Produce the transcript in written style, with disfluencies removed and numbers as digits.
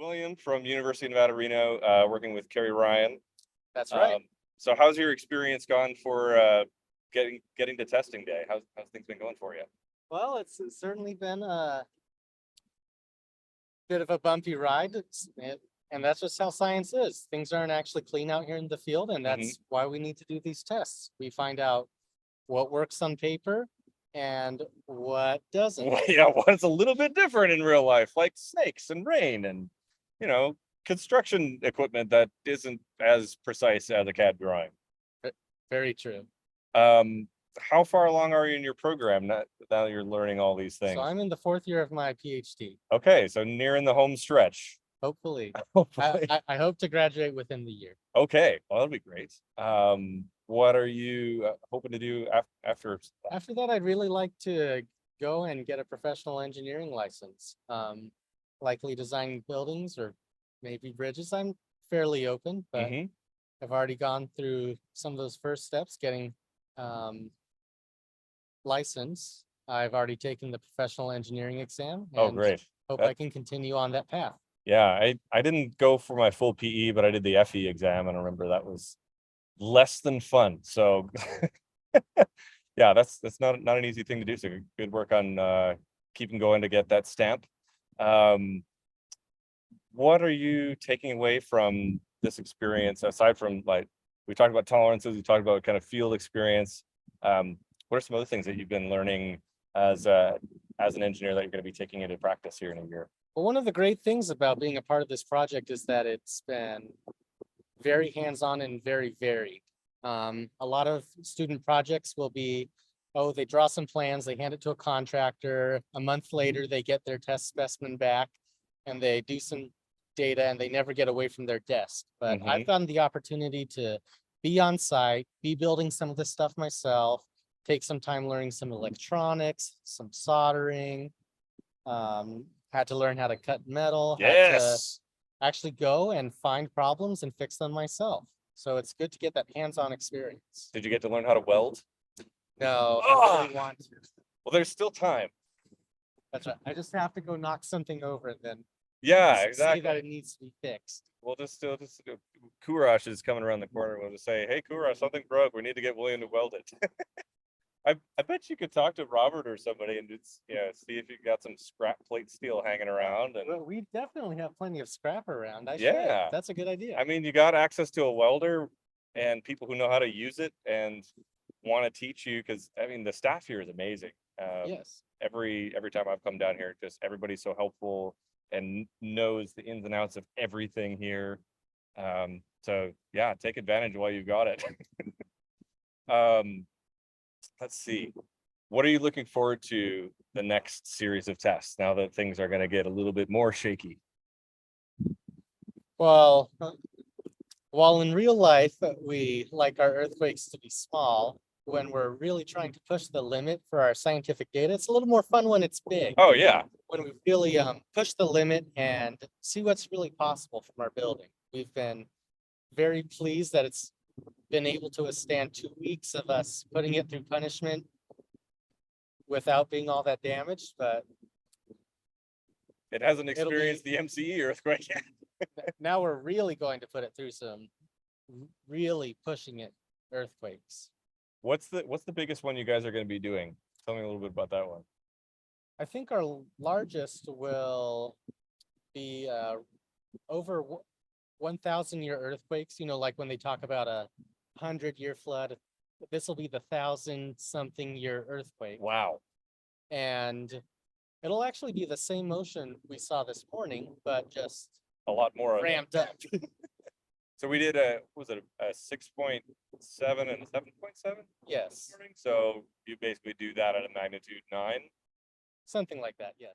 William from University of Nevada, Reno, working with Kerry Ryan. That's right. So how's your experience gone for getting to testing day? How's things been going for you? Well, it's certainly been a bit of a bumpy ride. And that's just how science is. Things aren't actually clean out here in the field, and that's why we need to do these tests. We find out what works on paper and what doesn't. Well, yeah, what's a little bit different in real life, like snakes and rain and, construction equipment that isn't as precise as a CAD drawing. Very true. How far along are you in your program now that you're learning all these things? So I'm in the 4th year of my PhD. Okay, so nearing the home stretch. Hopefully. Hopefully. I hope to graduate within the year. Okay, well, that'll be great. What are you hoping to do after? After that, I'd really like to go and get a professional engineering license. Likely designing buildings or maybe bridges. I'm fairly open, but I've already gone through some of those first steps, getting license. I've already taken the professional engineering exam. Oh, great. Hope I can continue on that path. Yeah, I didn't go for my full PE, but I did the FE exam, and I remember that was less than fun. So yeah, that's not an easy thing to do. So good work on keeping going to get that stamp. What are you taking away from this experience, aside from, like, we talked about tolerances, we talked about kind of field experience. What are some other things that you've been learning as an engineer that you're going to be taking into practice here in a year? Well, one of the great things about being a part of this project is that it's been very hands-on and very varied. A lot of student projects will be, they draw some plans, they hand it to a contractor. A month later, they get their test specimen back and they do some data and they never get away from their desk. But I've gotten the opportunity to be on site, be building some of this stuff myself, take some time learning some electronics, some soldering, had to learn how to cut metal, had to actually go and find problems and fix them myself. So it's good to get that hands-on experience. Did you get to learn how to weld? No, I really want to. Well, there's still time. That's right. I just have to go knock something over and then exactly. see that it needs to be fixed. We'll just Courage is coming around the corner. We'll just say, hey, Courage, something broke. We need to get William to weld it. I bet you could talk to Robert or somebody and just, see if you got some scrap plate steel hanging around. And well, we definitely have plenty of scrap around. That's a good idea. I mean, you got access to a welder and people who know how to use it and want to teach you, because I mean, the staff here is amazing. Yes. Every time I've come down here, just everybody's so helpful and knows the ins and outs of everything here. So yeah, take advantage while you've got it. Let's see. What are you looking forward to the next series of tests now that things are going to get a little bit more shaky? Well, while in real life, we like our earthquakes to be small, when we're really trying to push the limit for our scientific data, it's a little more fun when it's big. Oh, yeah. When we really push the limit and see what's really possible from our building. We've been very pleased that it's been able to withstand 2 weeks of us putting it through punishment without being all that damaged, but it hasn't experienced the MCE earthquake yet. Now we're really going to put it through some really pushing it earthquakes. What's the biggest one you guys are going to be doing? Tell me a little bit about that one. I think our largest will be over 1,000-year earthquakes. Like when they talk about a 100-year flood, this will be the 1,000-something-year earthquake. Wow. And it'll actually be the same motion we saw this morning, but just a lot more ramped up. So we did a 6.7 and a 7.7? Yes. So you basically do that at a magnitude 9? Something like that, yes.